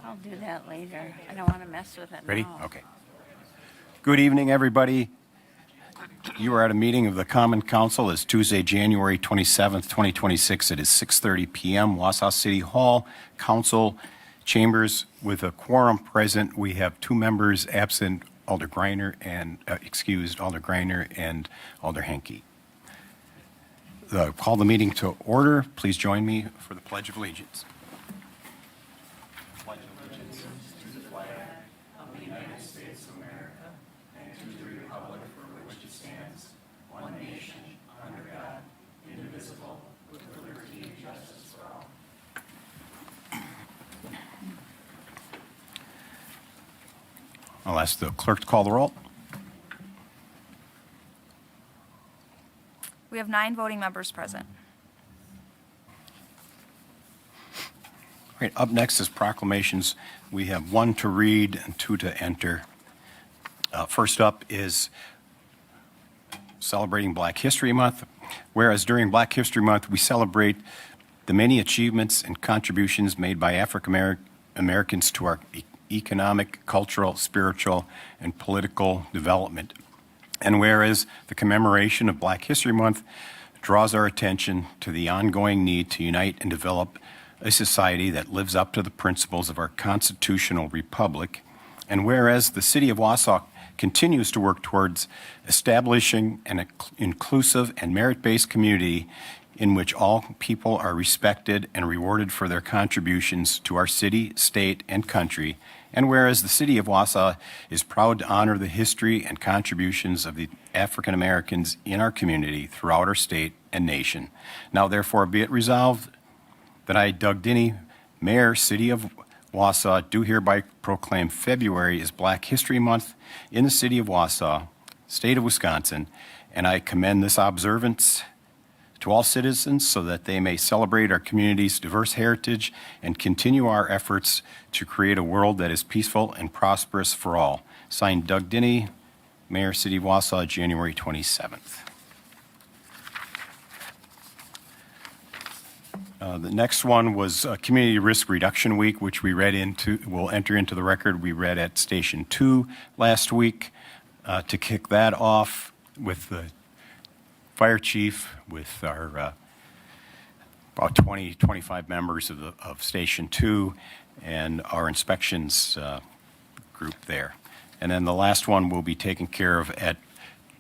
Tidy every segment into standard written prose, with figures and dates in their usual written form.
I'll do that later. I don't want to mess with it Ready? now. Okay. Good evening, everybody. You are at a meeting of the Common Council. It's Tuesday, January 27th, 2026. It is 6:30 p.m. Wausau City Hall, Council Chambers with a quorum present. We have two members absent, Alder Greiner and excused, Alder Greiner and Alder Henke. Call the meeting to order. Please join me for the Pledge of Allegiance. I'll ask the clerk to call the roll. We have 9 voting members present. All right, up next is proclamations. We have 1 to read and 2 to enter. First up is celebrating Black History Month. Whereas during Black History Month, we celebrate the many achievements and contributions made by African Americans to our economic, cultural, spiritual, and political development. And whereas the commemoration of Black History Month draws our attention to the ongoing need to unite and develop a society that lives up to the principles of our constitutional republic, and whereas the City of Wausau continues to work towards establishing an inclusive and merit-based community in which all people are respected and rewarded for their contributions to our city, state, and country. And whereas the City of Wausau is proud to honor the history and contributions of the African Americans in our community throughout our state and nation. Now therefore be it resolved that I, Doug Denny, Mayor, City of Wausau, do hereby proclaim February as Black History Month in the City of Wausau, State of Wisconsin, and I commend this observance to all citizens so that they may celebrate our community's diverse heritage and continue our efforts to create a world that is peaceful and prosperous for all. Signed, Doug Denny, Mayor, City of Wausau, January 27th. The next one was Community Risk Reduction Week, which we will enter into the record. We read at Station 2 last week. To kick that off with the fire chief, with our about 25 members of Station 2 and our inspections group there. And then the last one will be taken care of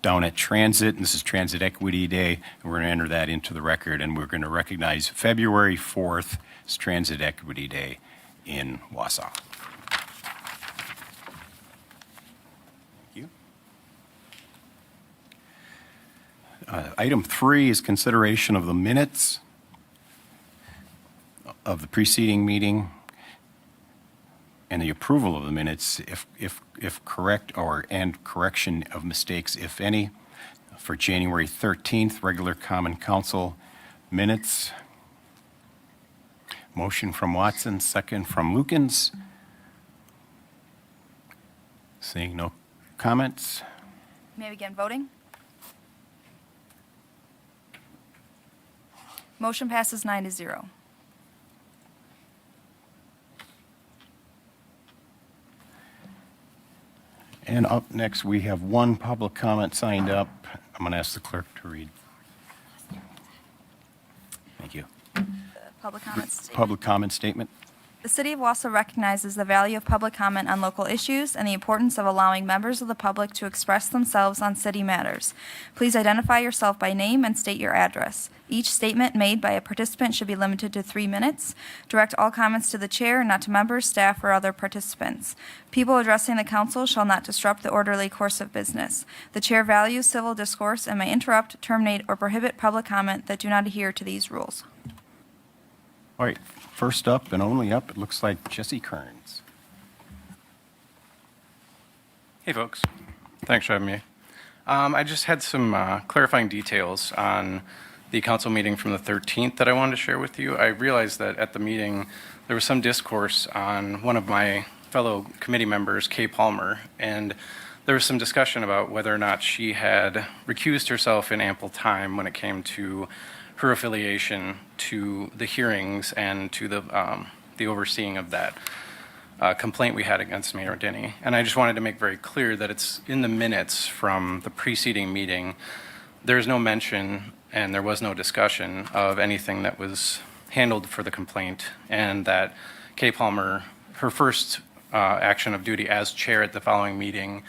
down at Transit, and this is Transit Equity Day, and we're going to enter that into the record, and we're going to recognize February 4th as Transit Equity Day in Wausau. Thank you. Item 3 is consideration of the minutes of the preceding meeting and the approval of the minutes if correct and correction of mistakes, if any, for January 13th, regular Common Council minutes. Motion from Watson, second from Lukens. Seeing no comments. May I begin voting? Motion passes 9-0. And up next, we have 1 public comment signed up. I'm going to ask the clerk to read. Thank you. Public comment statement. Public comment statement. The City of Wausau recognizes the value of public comment on local issues and the importance of allowing members of the public to express themselves on city matters. Please identify yourself by name and state your address. Each statement made by a participant should be limited to 3 minutes. Direct all comments to the chair, not to members, staff, or other participants. People addressing the council shall not disrupt the orderly course of business. The chair values civil discourse and may interrupt, terminate, or prohibit public comment that do not adhere to these rules. All right, first up and only up, it looks like Jesse Kearns. Hey, folks. Thanks for having me. I just had some clarifying details on the council meeting from the 13th that I wanted to share with you. I realized that at the meeting, there was some discourse on one of my fellow committee members, Kay Palmer, and there was some discussion about whether or not she had recused herself in ample time when it came to her affiliation to the hearings and to the overseeing of that. complaint we had against Mayor Denny. And I just wanted to make very clear that it's in the minutes from the preceding meeting. There's no mention and there was no discussion of anything that was handled for the complaint, and that Kay Palmer, her first action of duty as chair at the following meeting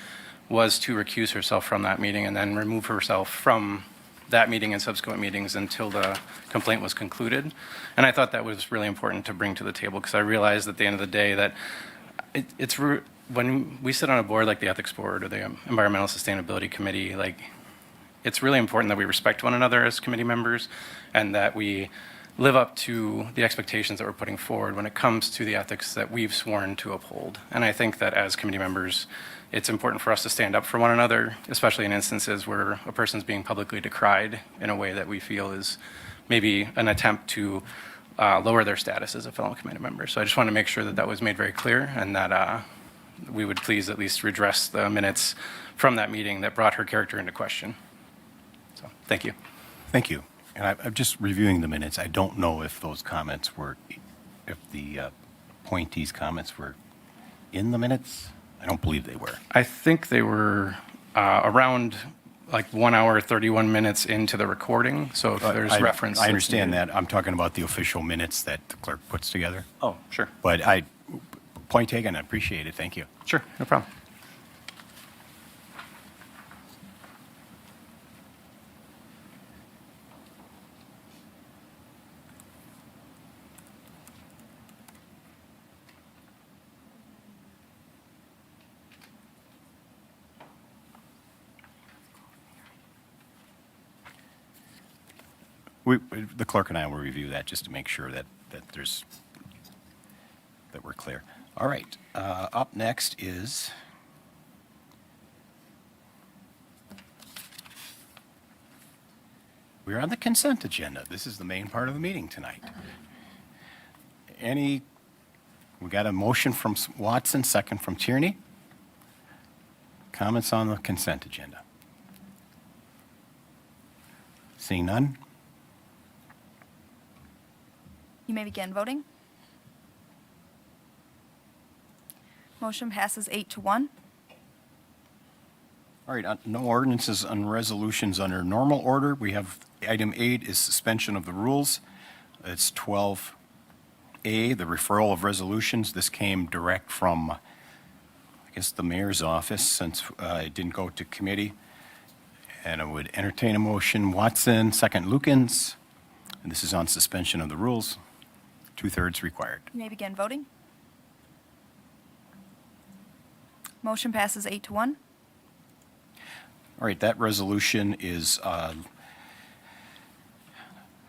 was to recuse herself from that meeting and then remove herself from that meeting and subsequent meetings until the complaint was concluded. And I thought that was really important to bring to the table, because I realized at the end of the day that when we sit on a board like the Ethics Board or the Environmental Sustainability Committee, like, it's really important that we respect one another as committee members and that we live up to the expectations that we're putting forward when it comes to the ethics that we've sworn to uphold. And I think that as committee members, it's important for us to stand up for one another, especially in instances where a person's being publicly decried in a way that we feel is maybe an attempt to lower their status as a fellow committee member. So I just want to make sure that that was made very clear, and that we would please at least redress the minutes from that meeting that brought her character into question. So, thank you. Thank you. And I'm just reviewing the minutes. I don't know if those comments were, if the appointees' comments were in the minutes. I don't believe they were. I think they were around like 1 hour, 31 minutes into the recording. So if there's reference. I understand that. I'm talking about the official minutes that the clerk puts together. Oh, sure. But point taken, I appreciate it. Thank you. Sure, no problem. The clerk and I will review that just to make sure that we're clear. All right. Up next is we're on the consent agenda. This is the main part of the meeting tonight. We got a motion from Watson, second from Tierney. Comments on the consent agenda? Seeing none? You may begin voting. Motion passes 8-1. All right, no ordinances and resolutions under normal order. We have item 8 is suspension of the rules. It's 12A, the referral of resolutions. This came direct from, I guess, the mayor's office, since it didn't go to committee. And I would entertain a motion. Watson, second Lukens. And this is on suspension of the rules. 2/3 required. You may begin voting. Motion passes 8-1. All right, that resolution is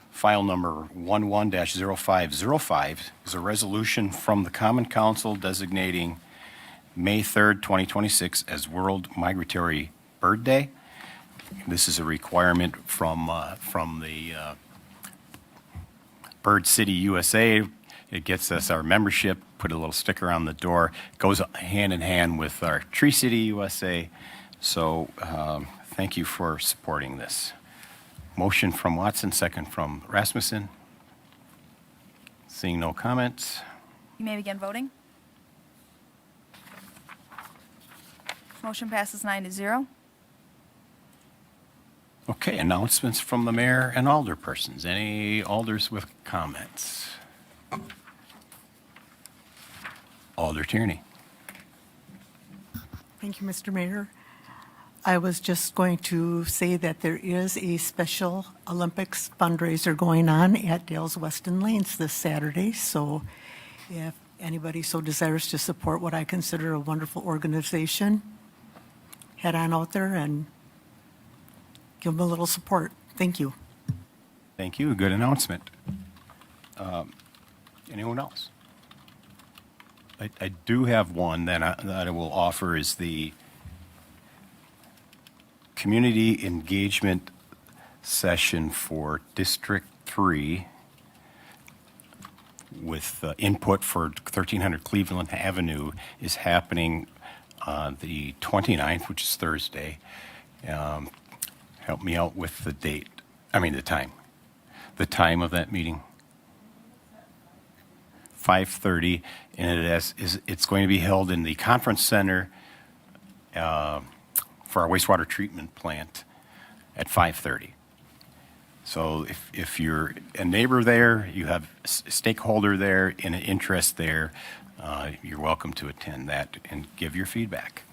file number 11-0505. Is a resolution from the Common Council designating May 3rd, 2026 as World Migratory Bird Day. This is a requirement from the Bird City USA. It gets us our membership, put a little sticker on the door. It goes hand in hand with our Tree City USA. So thank you for supporting this. Motion from Watson, second from Rasmussen. Seeing no comments. You may begin voting. Motion passes 9-0. Okay, announcements from the mayor and alderpersons. Any alders with comments? Alder Tierney. Thank you, Mr. Mayor. I was just going to say that there is a Special Olympics fundraiser going on at Dale's Weston Lanes this Saturday. So if anybody so desires to support what I consider a wonderful organization, head on out there and give them a little support. Thank you. Thank you. Good announcement. Anyone else? I do have one that I will offer is the community engagement session for District 3 with input for 1300 Cleveland Avenue is happening on the 29th, which is Thursday. Help me out with the date. The time. The time of that meeting. 5:30, And it's going to be held in the conference center for our wastewater treatment plant at 5:30. So if you're a neighbor there, you have a stakeholder there, and an interest there, you're welcome to attend that and give your feedback.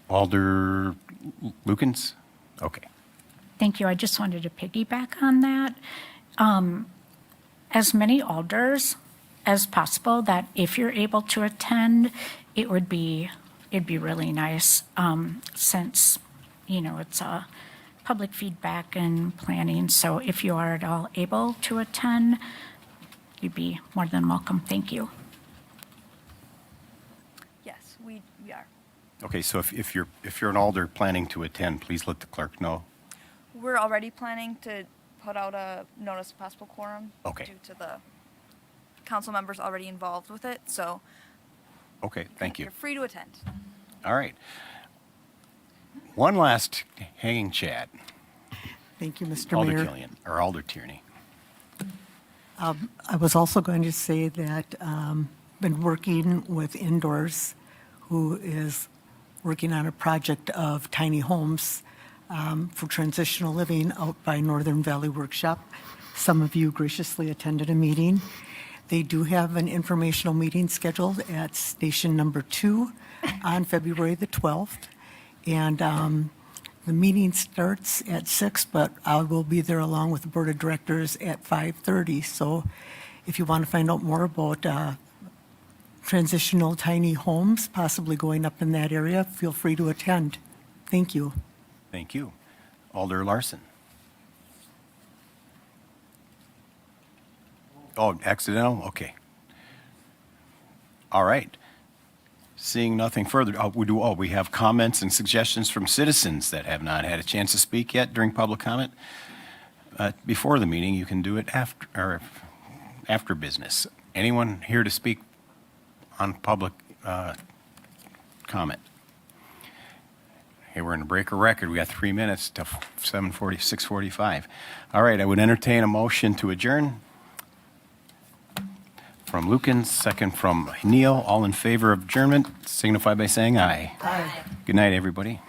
Alder Lukens? Okay. Thank you. I just wanted to piggyback on that. As many alders as possible, that if you're able to attend, it'd be really nice, since, it's a public feedback and planning. So if you are at all able to attend, you'd be more than welcome. Thank you. Yes, we are. Okay, so if you're an alder planning to attend, please let the clerk know. We're already planning to put out a notice of possible quorum. Okay. Due to the council members already involved with it, so. Okay, thank you. You're free to attend. All right. One last hanging chat. Thank you, Mr. Alder Mayor. Killian, or Alder Tierney. I was also going to say that been working with Indoors, who is working on a project of tiny homes for transitional living out by Northern Valley Workshop. Some of you graciously attended a meeting. They do have an informational meeting scheduled at station number 2 on February the 12th. And the meeting starts at 6, but I will be there along with the board of directors at 5:30. So if you want to find out more about transitional tiny homes possibly going up in that area, feel free to attend. Thank you. Thank you. Alder Larson. Oh, accidental? Okay. All right. Seeing nothing further, we have comments and suggestions from citizens that have not had a chance to speak yet during public comment. Before the meeting, you can do it after business. Anyone here to speak on public comment? Okay, we're going to break a record. We got 3 minutes till 6:45. All right, I would entertain a motion to adjourn. From Lukens, second from Neal. All in favor of adjournment, signify by saying aye. Aye. Good night, everybody.